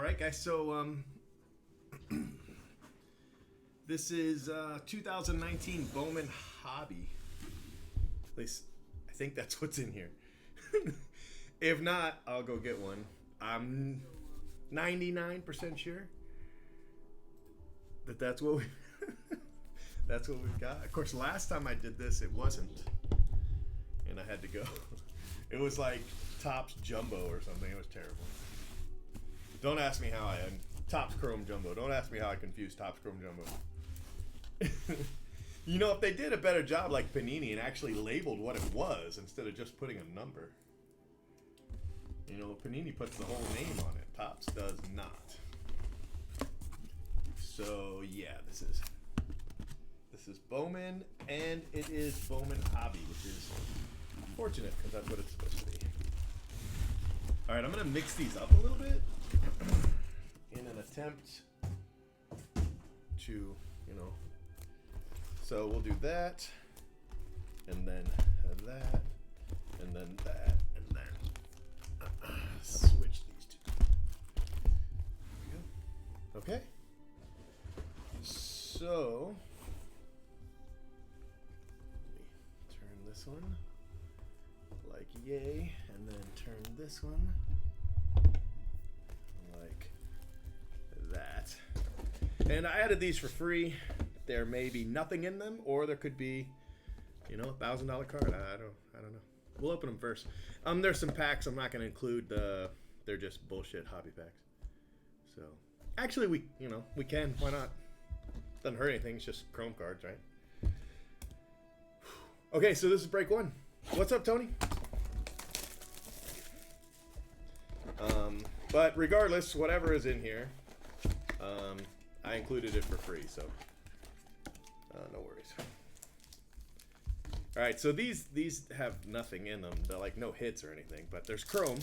right, guys. So this is 2019 Bowman Hobby. At least I think that's what's in here. If not, I'll go get one. I'm 99% sure that that's what we that's what we've got. Of course, last time I did this, it wasn't, and I had to go. It was like Topps Jumbo or something. It was terrible. Don't ask me how Topps Chrome Jumbo. Don't ask me how I confused Topps Chrome Jumbo. You know, if they did a better job like Panini and actually labeled what it was instead of just putting a number. You know, Panini puts the whole name on it. Topps does not. So yeah, this is Bowman, and it is Bowman Hobby, which is fortunate because that's what it's supposed to be. All right, I'm gonna mix these up a little bit in an attempt to, you know. So we'll do that, and then that, and then that, and then switch these two. There we go. Okay. So let me turn this one like yay, and then turn this one like that. And I added these for free. There may be nothing in them, or there could be, you know, $1,000 card. I don't know. We'll open them first. There's some packs I'm not going to include. They're just bullshit hobby packs. So actually, we can. Why not? Doesn't hurt anything. It's just Chrome cards, right? Okay, so this is break one. What's up, Tony? But regardless, whatever is in here, I included it for free, so no worries. All right, so these have nothing in them. They're like no hits or anything, but there's Chrome.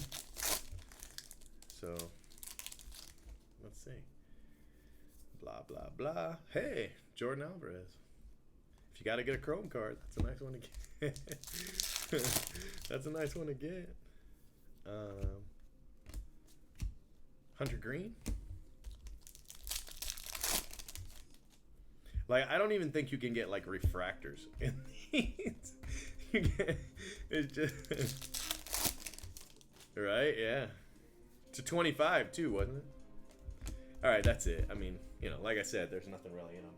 So let's see. Blah blah blah. Hey, Jordan Alvarez. If you got to get a Chrome card, that's a nice one to get. That's a nice one to get. Hunter Green. Like, I don't even think you can get like refractors in these. It's just right, yeah. To 25 too, wasn't it? All right, that's it. I mean, you know, like I said, there's nothing really in them.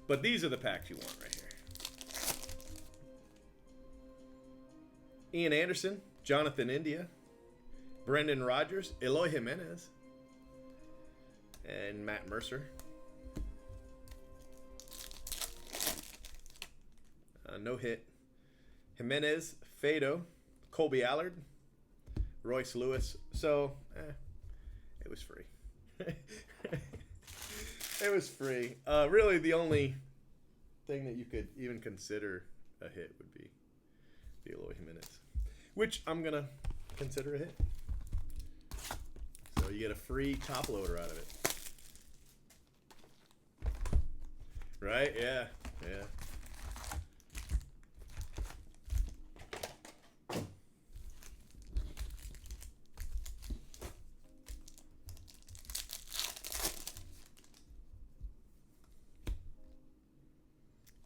But these are the packs you want right here. Ian Anderson, Jonathan India, Brendan Rodgers, Eloy Jimenez, and Matt Mercer. No hit. Jimenez, Fado, Colby Allard, Royce Lewis. So, it was free. It was free. Really, the only thing that you could even consider a hit would be the Eloy Jimenez, which I'm going to consider a hit. So you get a free top loader out of it. Right? Yeah. Yeah.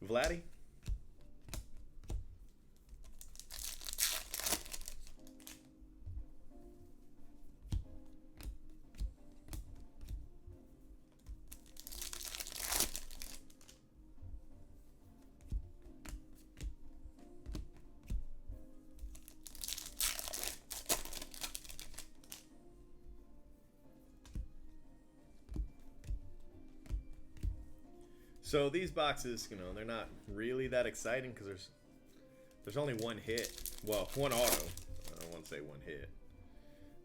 Vladdy. So these boxes, you know, they're not really that exciting because there's only one hit. Well, one auto. I don't want to say one hit.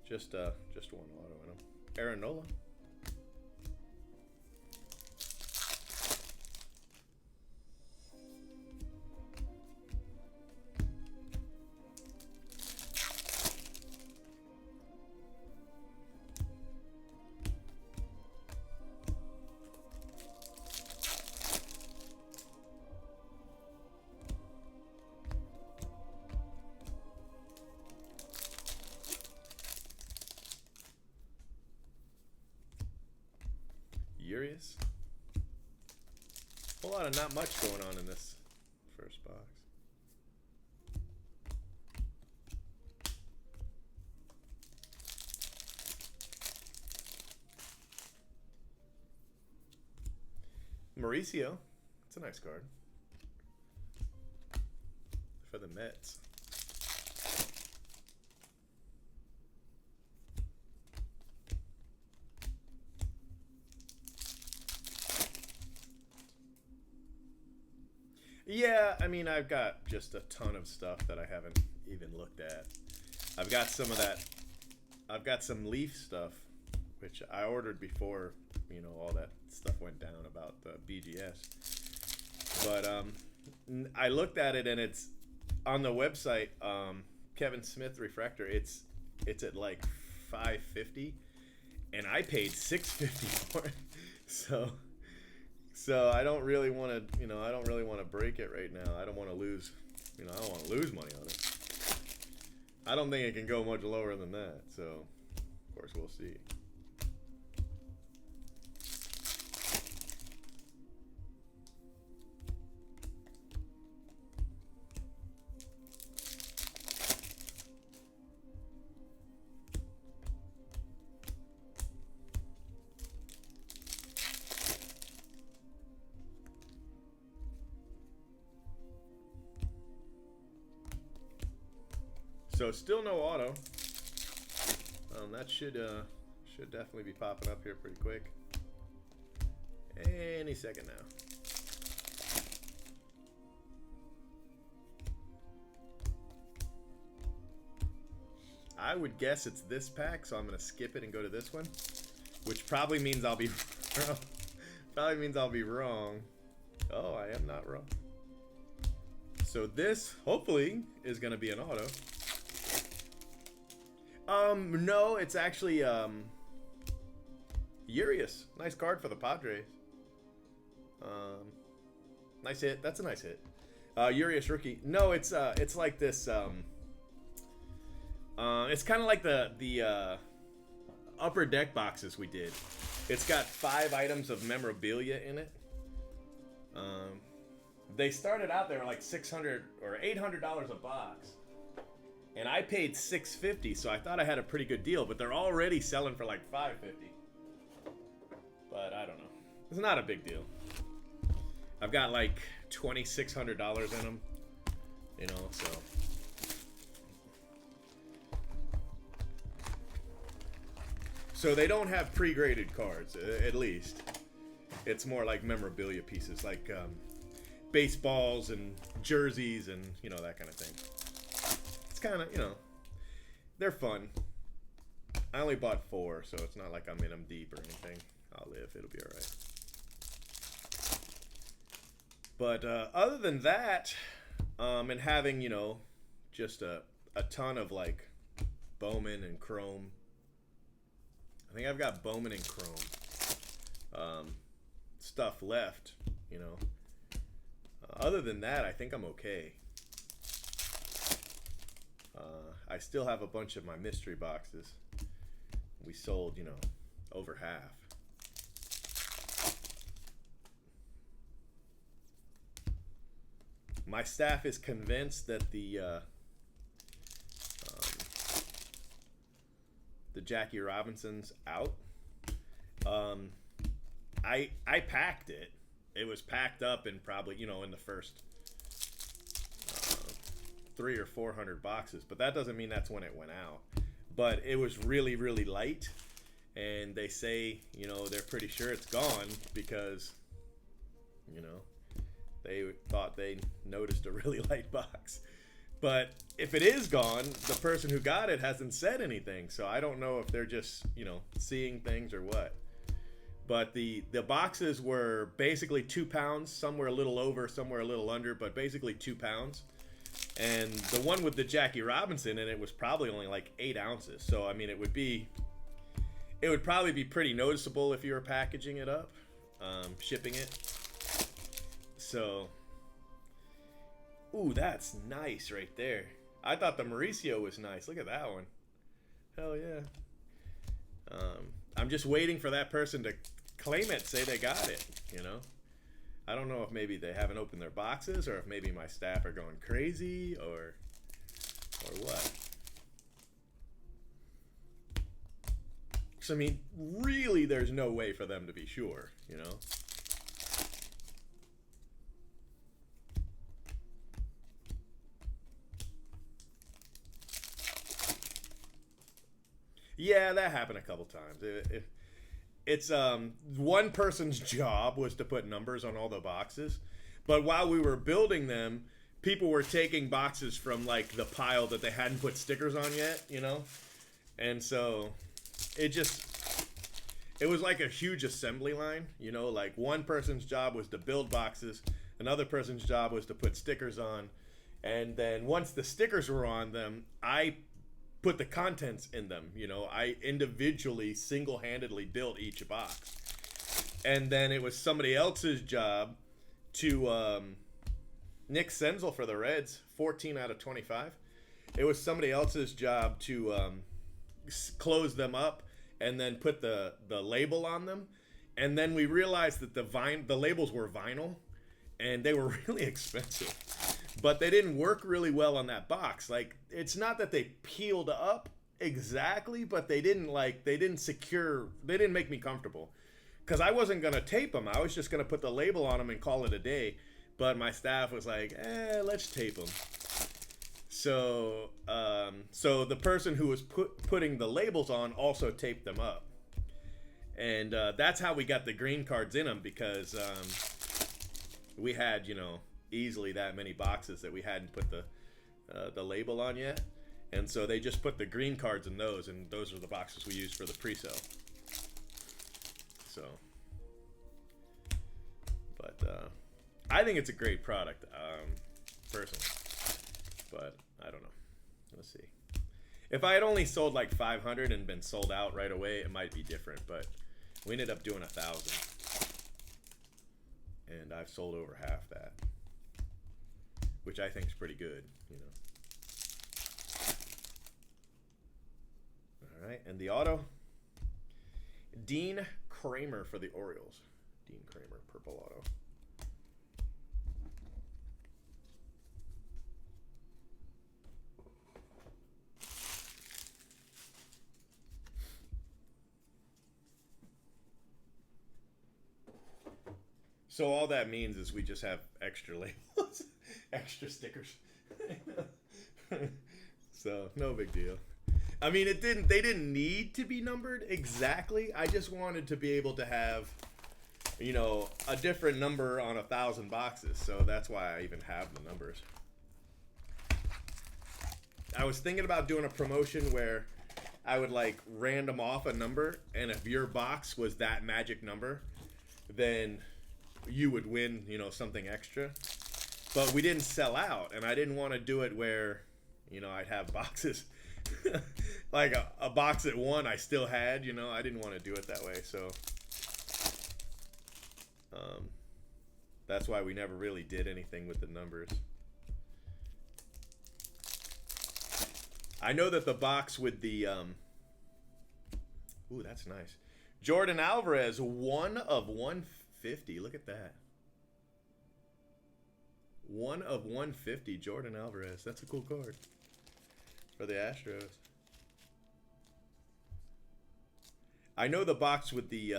Just one auto in them. Aaron Nola. Padres. A whole lot of not much going on in this first box. Mauricio. That's a nice card. For the Mets. Yeah, I mean, I've got just a ton of stuff that I haven't even looked at. I've got some of that. I've got some Leaf stuff, which I ordered before, you know, all that stuff went down about the BGS. But I looked at it, and it's on the website. Kevin Smith refractor. It's at like $550, and I paid $650 for it. So I don't really want to, you know, I don't really want to break it right now. I don't want to lose, you know, I don't want to lose money on it. I don't think it can go much lower than that. So, of course, we'll see. So still no auto. That should definitely be popping up here pretty quick. Any second now. I would guess it's this pack, so I'm gonna skip it and go to this one, which probably means I'll be wrong. Oh, I am not wrong. So this hopefully is gonna be an auto. No, it's actually Urias. Nice card for the Padres. Nice hit. That's a nice hit. Urias rookie. No, it's like this. It's kind of like the upper deck boxes we did. It's got 5 items of memorabilia in it. They started out, they were like $600 or $800 a box. And I paid $650, so I thought I had a pretty good deal, but they're already selling for like $550. But I don't know. It's not a big deal. I've got like $2,600 in them, you know, so. So they don't have pre-graded cards, at least. It's more like memorabilia pieces, like baseballs and jerseys and, you know, that kind of thing. Kind of, you know, they're fun. I only bought 4, so it's not like I'm in them deep or anything. I'll live. It'll be all right. But other than that, and having, you know, just a ton of like Bowman and Chrome. I think I've got Bowman and Chrome stuff left, you know. Other than that, I think I'm okay. I still have a bunch of my mystery boxes. We sold, you know, over half. My staff is convinced that the Jackie Robinson's out. I packed it. It was packed up in probably, you know, in the first 300 or 400 boxes, but that doesn't mean that's when it went out. But it was really, really light, and they say, you know, they're pretty sure it's gone because, you know, they thought they noticed a really light box. But if it is gone, the person who got it hasn't said anything, so I don't know if they're just, you know, seeing things or what. But the boxes were basically 2 pounds, somewhere a little over, somewhere a little under, but basically 2 pounds. And the one with the Jackie Robinson in it was probably only like 8 ounces. So, I mean, it would probably be pretty noticeable if you were packaging it up, shipping it. So, ooh, that's nice right there. I thought the Mauricio was nice. Look at that one. Hell yeah. I'm just waiting for that person to claim it, say they got it, you know. I don't know if maybe they haven't opened their boxes, or if maybe my staff are going crazy, or what. So I mean, really, there's no way for them to be sure, you know. Yeah, that happened a couple times. It's one person's job was to put numbers on all the boxes, but while we were building them, people were taking boxes from like the pile that they hadn't put stickers on yet, you know, and so it was like a huge assembly line, you know, like one person's job was to build boxes, another person's job was to put stickers on, and then once the stickers were on them, I put the contents in them, you know. I individually, single-handedly built each box. And then it was somebody else's job to, Nick Senzel for the Reds, 14 out of 25. It was somebody else's job to close them up and then put the label on them. And then we realized that the labels were vinyl, and they were really expensive. But they didn't work really well on that box. Like, it's not that they peeled up exactly, but they didn't make me comfortable. Because I wasn't going to tape them. I was just going to put the label on them and call it a day. But my staff was like, let's tape them. So the person who was putting the labels on also taped them up. And that's how we got the green cards in them, because we had, you know, easily that many boxes that we hadn't put the label on yet, and so they just put the green cards in those, and those are the boxes we used for the pre-sale. So, but I think it's a great product, personally, but I don't know. Let's see. If I had only sold like 500 and been sold out right away, it might be different, but we ended up doing 1,000, and I've sold over half that, which I think is pretty good, you know. All right, and the auto, Dean Kramer for the Orioles. Dean Kramer, purple auto. So all that means is we just have extra labels, extra stickers. So no big deal. I mean, they didn't need to be numbered exactly. I just wanted to be able to have, you know, a different number on 1,000 boxes. So that's why I even have the numbers. I was thinking about doing a promotion where I would like random off a number, and if your box was that magic number, then you would win, you know, something extra. But we didn't sell out, and I didn't want to do it where, you know, I'd have boxes like a box at one I still had, you know. I didn't want to do it that way, so that's why we never really did anything with the numbers. I know that the box with the ooh, that's nice, Jordan Alvarez, 1 of 150. Look at that. 1 of 150, Jordan Alvarez. That's a cool card for the Astros. I know the box with the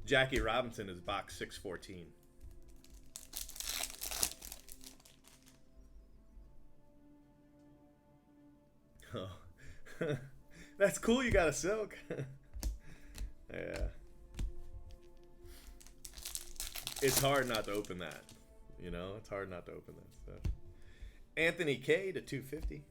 Jackie Robinson is box 614. Oh. That's cool, you got a silk. Yeah. It's hard not to open that. You know, it's hard not to open that stuff. Anthony K to 250.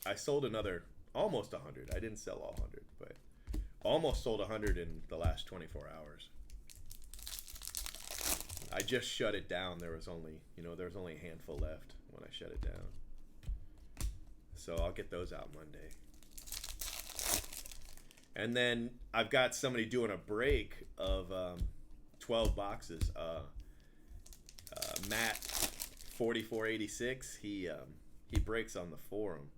I sold another almost 100. I didn't sell all 100, but almost sold 100 in the last 24 hours. I just shut it down. There was only a handful left when I shut it down. So I'll get those out Monday. And then I've got somebody doing a break of 12 boxes. Matt 4486. He breaks on the forum,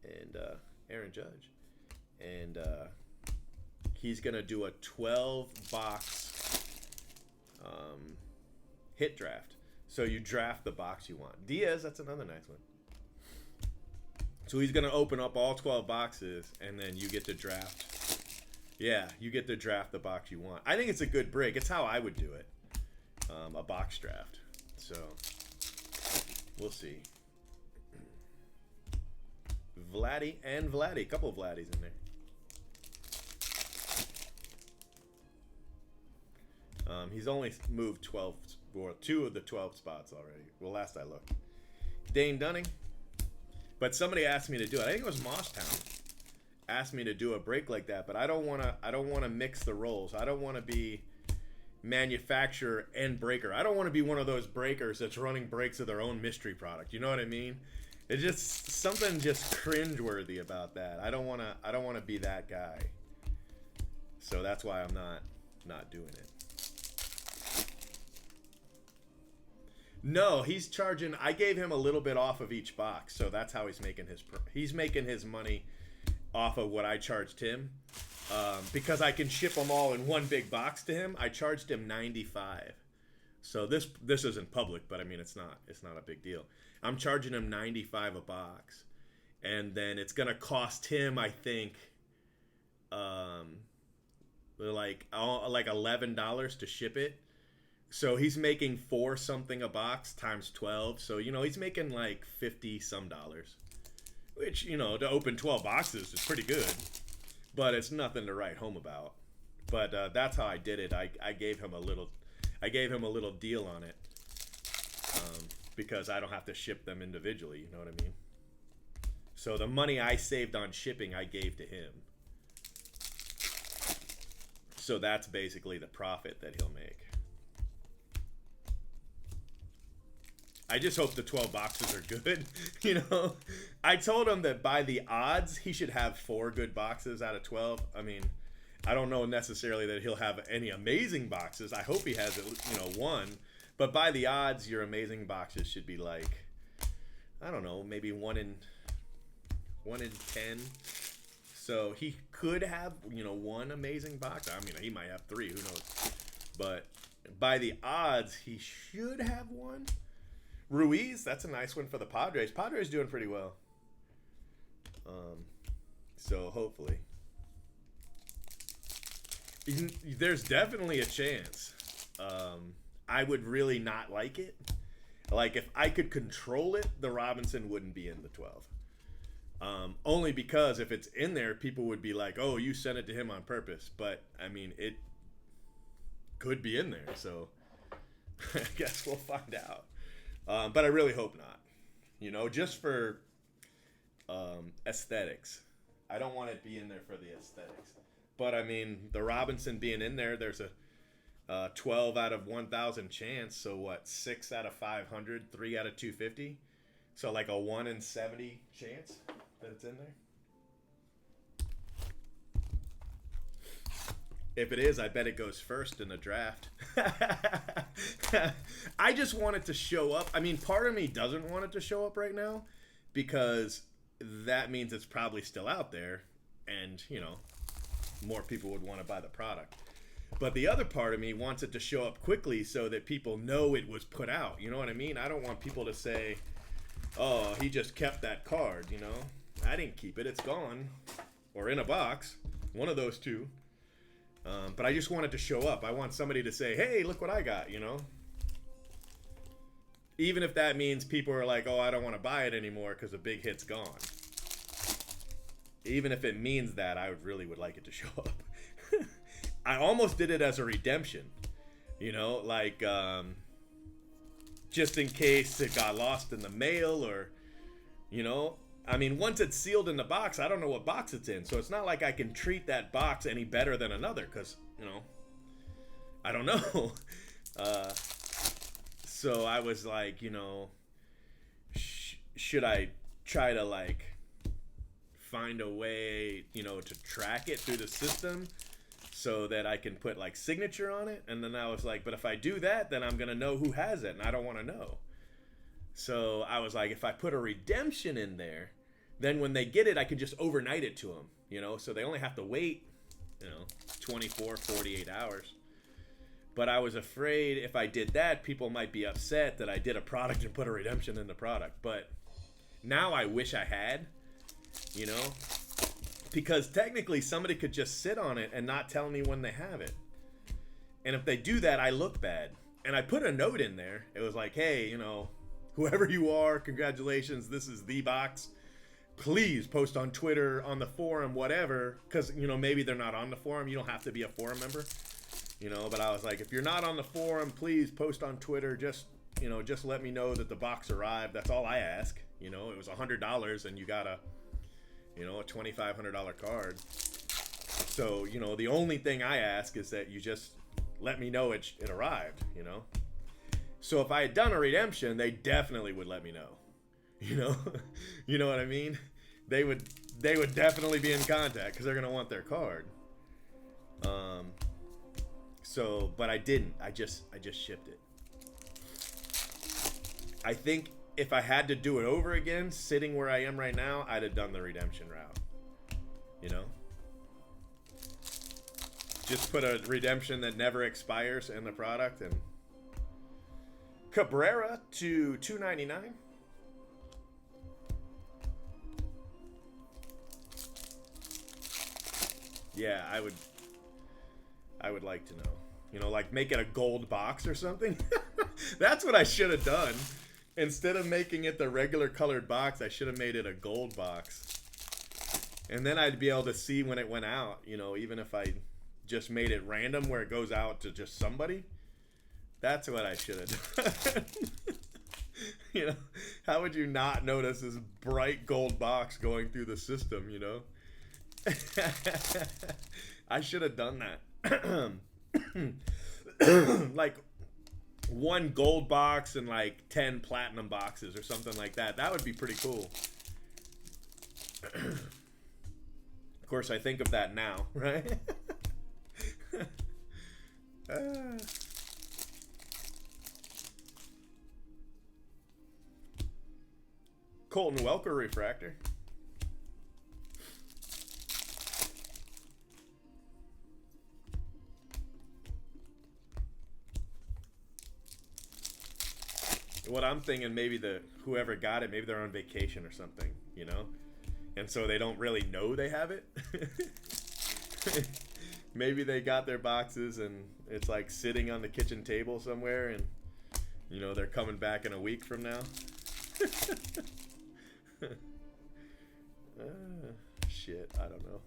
and Aaron Judge, and he's gonna do a 12 box hit draft. So you draft the box you want. Diaz, that's another nice one. So he's gonna open up all 12 boxes, and then you get to draft. Yeah, you get to draft the box you want. I think it's a good break. It's how I would do it. A box draft. So we'll see. Vladdy and Vladdy. A couple of Vladdies in there. He's only moved 12, or 2 of the 12 spots already. Well, last I looked. Dane Dunning. But somebody asked me to do it. I think it was Mosstown. Asked me to do a break like that, but I don't wanna mix the roles. I don't wanna be manufacturer and breaker. I don't want to be one of those breakers that's running breaks of their own mystery product. You know what I mean? It's just something just cringeworthy about that. I don't wanna be that guy. So that's why I'm not doing it. No, he's charging. I gave him a little bit off of each box, so that's how he's making his money off of what I charged him. Because I can ship them all in one big box to him, I charged him $95. So this isn't public, but I mean it's not a big deal. I'm charging him $95 a box, and then it's gonna cost him, I think, like $11 to ship it. So he's making $4 something a box times 12. So he's making like $50 some, which to open 12 boxes is pretty good. But it's nothing to write home about. But that's how I did it. I gave him a little deal on it, because I don't have to ship them individually. You know what I mean? So the money I saved on shipping, I gave to him. So that's basically the profit that he'll make. I just hope the 12 boxes are good. I told him that by the odds, he should have 4 good boxes out of 12. I mean, I don't know necessarily that he'll have any amazing boxes. I hope he has, one. But by the odds, your amazing boxes should be like, I don't know, maybe 1 in 10. So he could have, 1 amazing box. I mean, he might have 3. Who knows? But by the odds, he should have 1. Ruiz, that's a nice one for the Padres. Padres doing pretty well. So hopefully. There's definitely a chance. I would really not like it. Like, if I could control it, the Robinson wouldn't be in the 12. Only because if it's in there, people would be like, oh, you sent it to him on purpose. But, I mean, it could be in there. So, I guess we'll find out. But I really hope not. Just for aesthetics. I don't want it be in there for the aesthetics. But, I mean, the Robinson being in there, there's a 12 out of 1,000 chance. So, what, 6 out of 500, 3 out of 250? So, like a 1 in 70 chance that it's in there? If it is, I bet it goes first in the draft. I just want it to show up. I mean, part of me doesn't want it to show up right now because that means it's probably still out there and, more people would want to buy the product. But the other part of me wants it to show up quickly so that people know it was put out. You know what I mean? I don't want people to say, oh, he just kept that card, I didn't keep it. It's gone. Or in a box. One of those two. But I just want it to show up. I want somebody to say, hey, look what I got, Even if that means people are like, oh, I don't want to buy it anymore because the big hit's gone. Even if it means that, I really would like it to show up. I almost did it as a redemption. Just in case it got lost in the mail or, I mean, once it's sealed in the box, I don't know what box it's in. So it's not like I can treat that box any better than another because, I don't know. So I was like, should I try to, find a way, you know, to track it through the system so that I can put like signature on it. And then I was like, but if I do that, then I'm gonna know who has it, and I don't want to know. So I was like, if I put a redemption in there, then when they get it, I can just overnight it to them, you know, so they only have to wait, you know, 24, 48 hours. But I was afraid if I did that, people might be upset that I did a product and put a redemption in the product. But now I wish I had, you know, because technically somebody could just sit on it and not tell me when they have it. And if they do that, I look bad. And I put a note in there. It was like, hey, you know, whoever you are, congratulations, this is the box. Please post on Twitter, on the forum, whatever. Because, you know, maybe they're not on the forum. You don't have to be a forum member. You know, but I was like, if you're not on the forum, please post on Twitter. Just, you know, just let me know that the box arrived. That's all I ask. You know, it was $100 and you got a, you know, a $2,500 card. So, you know, the only thing I ask is that you just let me know it arrived, you know. So if I had done a redemption, they definitely would let me know. You know, you know what I mean? They would definitely be in contact because they're gonna want their card. So, but I didn't. I just shipped it. I think if I had to do it over again, sitting where I am right now, I'd have done the redemption route. You know? Just put a redemption that never expires in the product. And Cabrera to $2.99. Yeah, I would like to know. You know, like make it a gold box or something. That's what I should have done. Instead of making it the regular colored box, I should have made it a gold box. And then I'd be able to see when it went out, you know, even if I just made it random where it goes out to just somebody. That's what I should have done. You know, how would you not notice this bright gold box going through the system, you know? I should have done that. Like one gold box and like 10 platinum boxes or something like that. That would be pretty cool. Of course, I think of that now, right? Colton Welker refractor. What I'm thinking, maybe whoever got it, maybe they're on vacation or something, you know? And so they don't really know they have it. Maybe they got their boxes and it's like sitting on the kitchen table somewhere and, you know, they're coming back in a week from now. Shit, I don't know.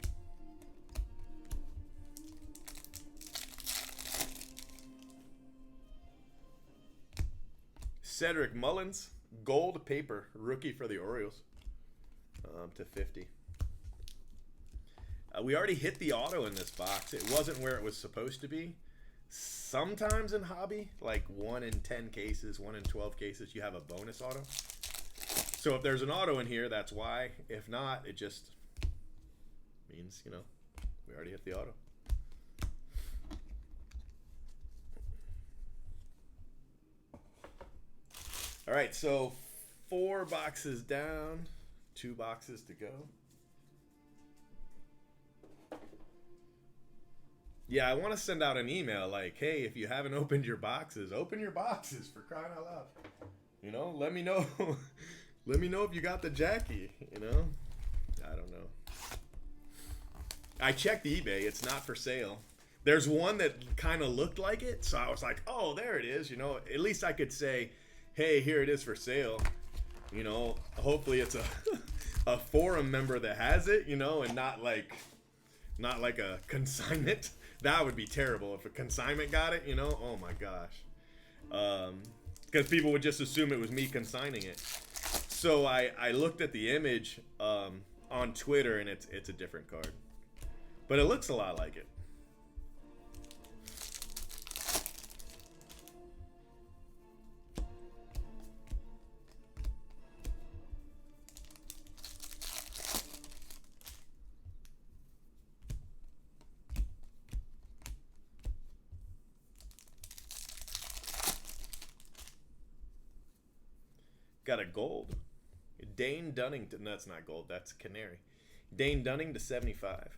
Cedric Mullins, gold paper, rookie for the Orioles, to 50. We already hit the auto in this box. It wasn't where it was supposed to be. Sometimes in hobby, like 1 in 10 cases, 1 in 12 cases, you have a bonus auto. So if there's an auto in here, that's why. If not, it just means, you know, we already hit the auto. All right, so 4 boxes down, 2 boxes to go. Yeah, I want to send out an email like, hey, if you haven't opened your boxes, open your boxes, for crying out loud. You know, let me know. Let me know if you got the Jackie, you know? I don't know. I checked eBay. It's not for sale. There's one that kind of looked like it, so I was like, oh, there it is. You know, at least I could say, hey, here it is for sale. You know, hopefully it's a forum member that has it, you know, and not like a consignment. That would be terrible if a consignment got it, you know. Oh my gosh. Because people would just assume it was me consigning it. So I looked at the image on Twitter, and it's a different card, but it looks a lot like it. Got a gold. Dane Dunning. No, that's not gold. That's Canary. Dane Dunning to 75.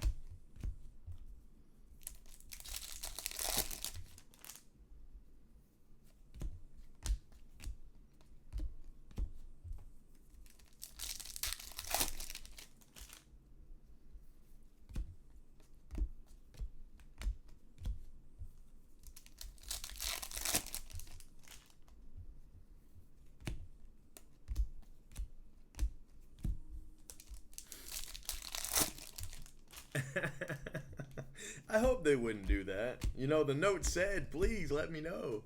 I hope they wouldn't do that. You know, the note said, please let me know.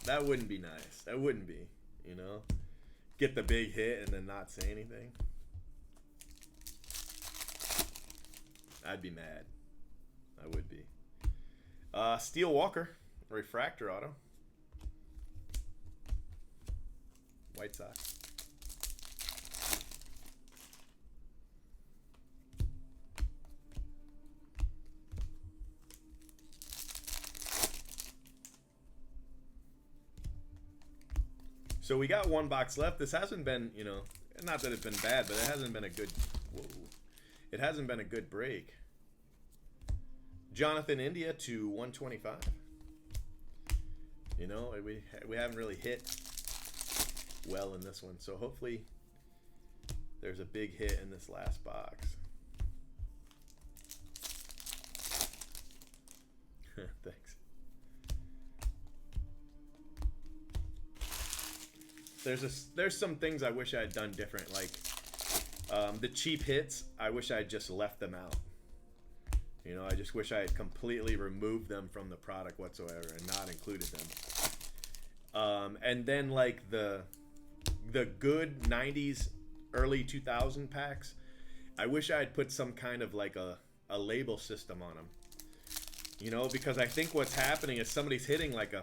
That wouldn't be nice. That wouldn't be, you know. Get the big hit and then not say anything. I'd be mad. I would be. Steel Walker, refractor auto. White Sox. So we got one box left. This hasn't been, you know, not that it's been bad, but it hasn't been a good, it hasn't been a good break. Jonathan India to 125. You know, we haven't really hit well in this one. So hopefully there's a big hit in this last box. Thanks. There's some things I wish I had done different, like the cheap hits. I wish I had just left them out. You know, I just wish I had completely removed them from the product whatsoever and not included them. And then like the good 90s, early 2000 packs, I wish I had put some kind of like a label system on them. You know, because I think what's happening is somebody's hitting like a,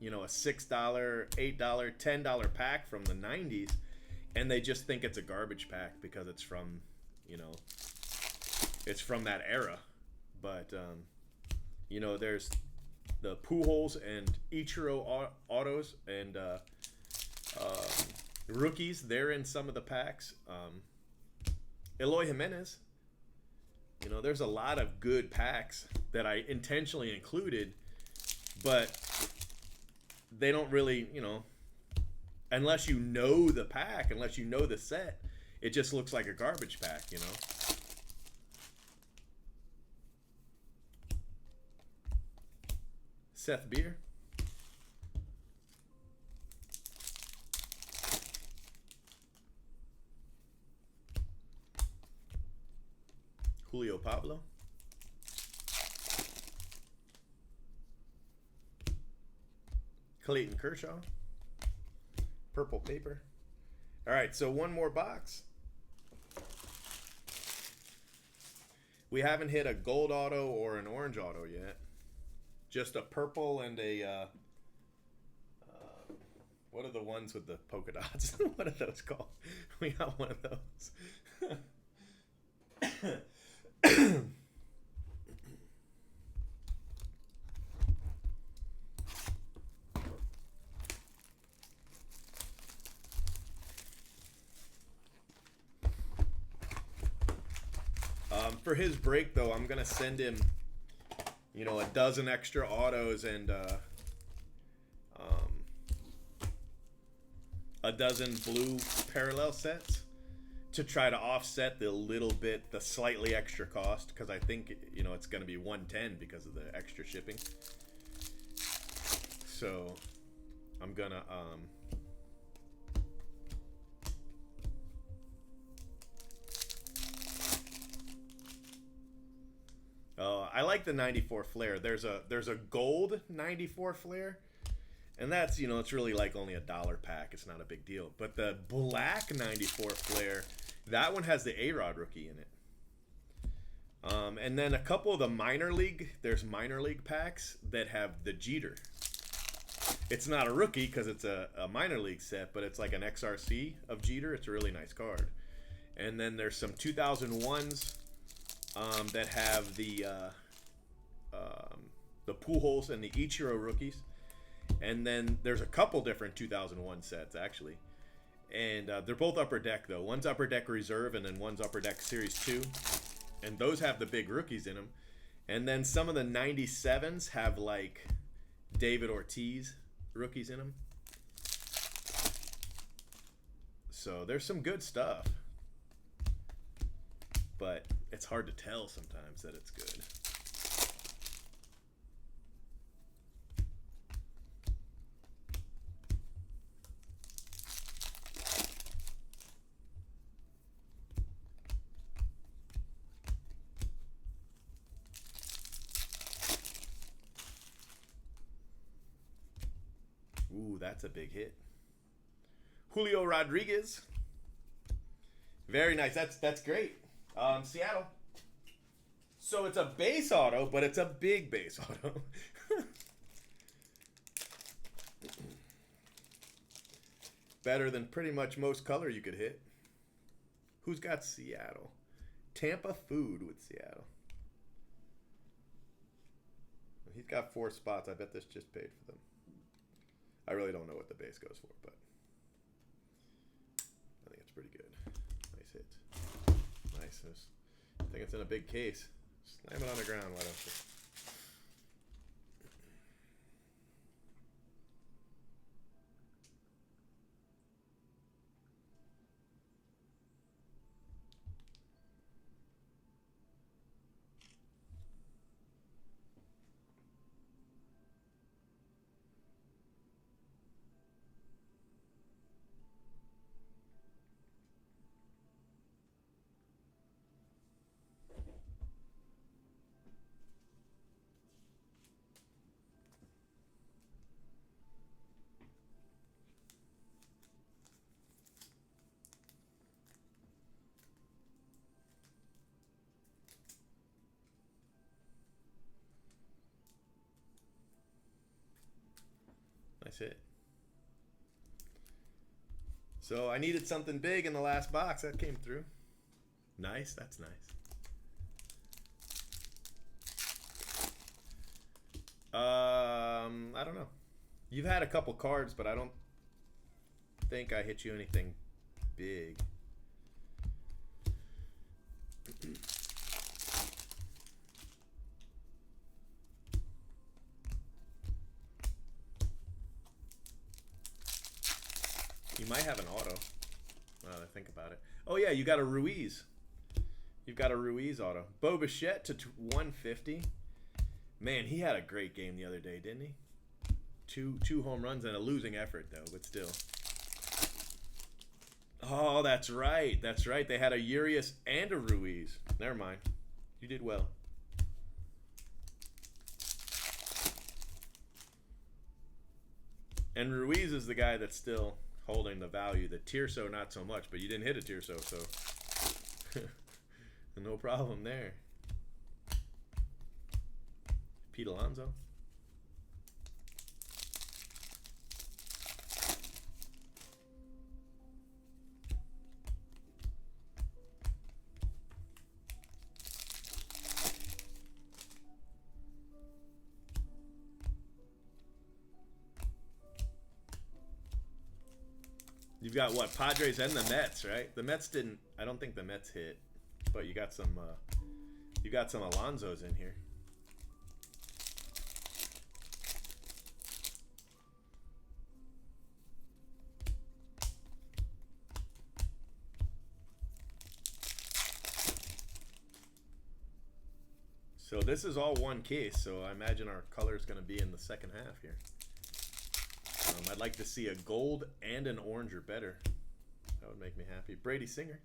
you know, a $6, $8, $10 pack from the 90s, and they just think it's a garbage pack because it's from, you know, it's from that era. But, you know, there's the Pujols and Ichiro autos and rookies. They're in some of the packs. Eloy Jimenez. You know, there's a lot of good packs that I intentionally included, but they don't really, you know, unless you know the pack, unless you know the set, it just looks like a garbage pack, you know. Seth Beer. Julio Pablo. Clayton Kershaw. Purple paper. All right, so one more box. We haven't hit a gold auto or an orange auto yet. Just a purple and a, what are the ones with the polka dots? What are those called? We got one of those. For his break, though, I'm going to send him, you know, a dozen extra autos and a dozen blue parallel sets to try to offset the slightly extra cost, because I think, you know, it's going to be 110 because of the extra shipping. So I'm going to I like the 94 flare. There's a gold 94 flare, and that's, you know, it's really like only $1 pack. It's not a big deal. But the black 94 flare, that one has the A-Rod rookie in it. And then a couple of the minor league packs that have the Jeter. It's not a rookie because it's a minor league set, but it's like an XRC of Jeter. It's a really nice card. And then there's some 2001s that have the Pujols and the Ichiro rookies. And then there's a couple different 2001 sets, actually. And they're both Upper Deck, though. One's Upper Deck Reserve, and then one's Upper Deck Series 2. And those have the big rookies in them. And then some of the 97s have, like, David Ortiz rookies in them. So there's some good stuff. But it's hard to tell sometimes that it's good. Ooh, that's a big hit. Julio Rodriguez. Very nice. That's great. Seattle. So it's a base auto, but it's a big base auto. Better than pretty much most color you could hit. Who's got Seattle? Tampa Food with Seattle. He's got 4 spots. I bet this just paid for them. I really don't know what the base goes for, but I think it's pretty good. Nice hit. Nice. I think it's in a big case. Slam it on the ground, why don't you? Nice hit. So I needed something big in the last box. That came through. Nice. That's nice. I don't know. You've had a couple cards, but I don't think I hit you anything big. You might have an auto. Now that I think about it. Oh yeah, you got a Ruiz. You've got a Ruiz auto. Bo Bichette to 150. Man, he had a great game the other day, didn't he? Two home runs and a losing effort though, but still. Oh, that's right. That's right. They had a Urias and a Ruiz. Never mind. You did well. And Ruiz is the guy that's still holding the value. The Tirso not so much, but you didn't hit a Tirso, so no problem there. Pete Alonso. You've got what? Padres and the Mets, right? The Mets didn't. I don't think the Mets hit, but you got some. You got some Alonsos in here. So this is all one case. So I imagine our color is going to be in the second half here. I'd like to see a gold and an orange or better. That would make me happy. Brady Singer.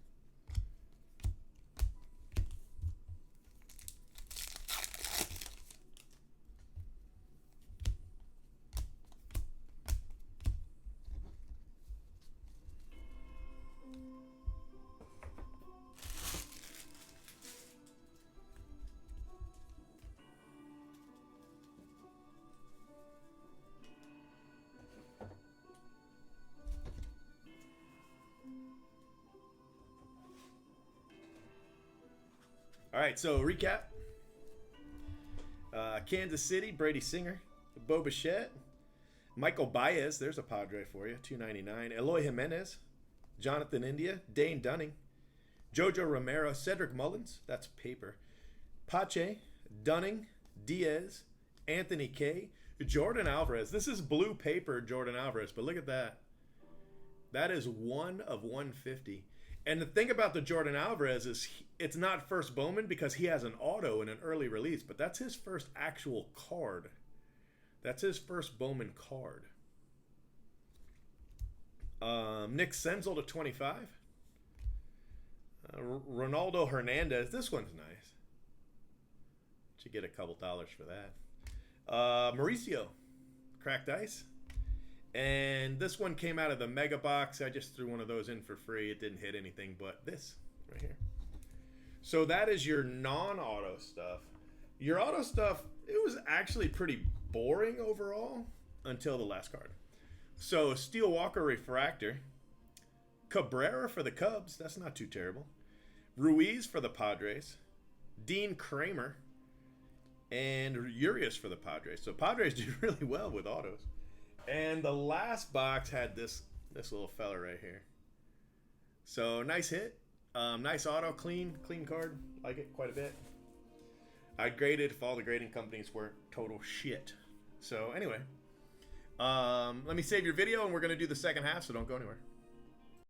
All right, so recap. Kansas City, Brady Singer. Bo Bichette. Michael Baez, there's a Padre for you, 299. Eloy Jimenez, Jonathan India, Dane Dunning, Jojo Romero, Cedric Mullins, that's paper. Pache, Dunning, Diaz, Anthony K, Jordan Alvarez. This is blue paper Jordan Alvarez, but look at that. That is 1 of 150. And the thing about the Jordan Alvarez is it's not first Bowman because he has an auto in an early release, but that's his first actual card. That's his first Bowman card. Nick Senzel to 25. Ronaldo Hernandez. This one's nice. Should get a couple dollars for that. Mauricio. Cracked ice. And this one came out of the mega box. I just threw one of those in for free. It didn't hit anything but this right here. So that is your non-auto stuff. Your auto stuff, it was actually pretty boring overall until the last card. So Steel Walker Refractor. Cabrera for the Cubs. That's not too terrible. Ruiz for the Padres. Dean Kramer. And Urias for the Padres. So Padres did really well with autos. And the last box had this little fella right here. So nice hit. Nice auto. Clean card. Like it quite a bit. I'd grade it if all the grading companies were total shit. So anyway. Let me save your video and we're going to do the second half, so don't go anywhere.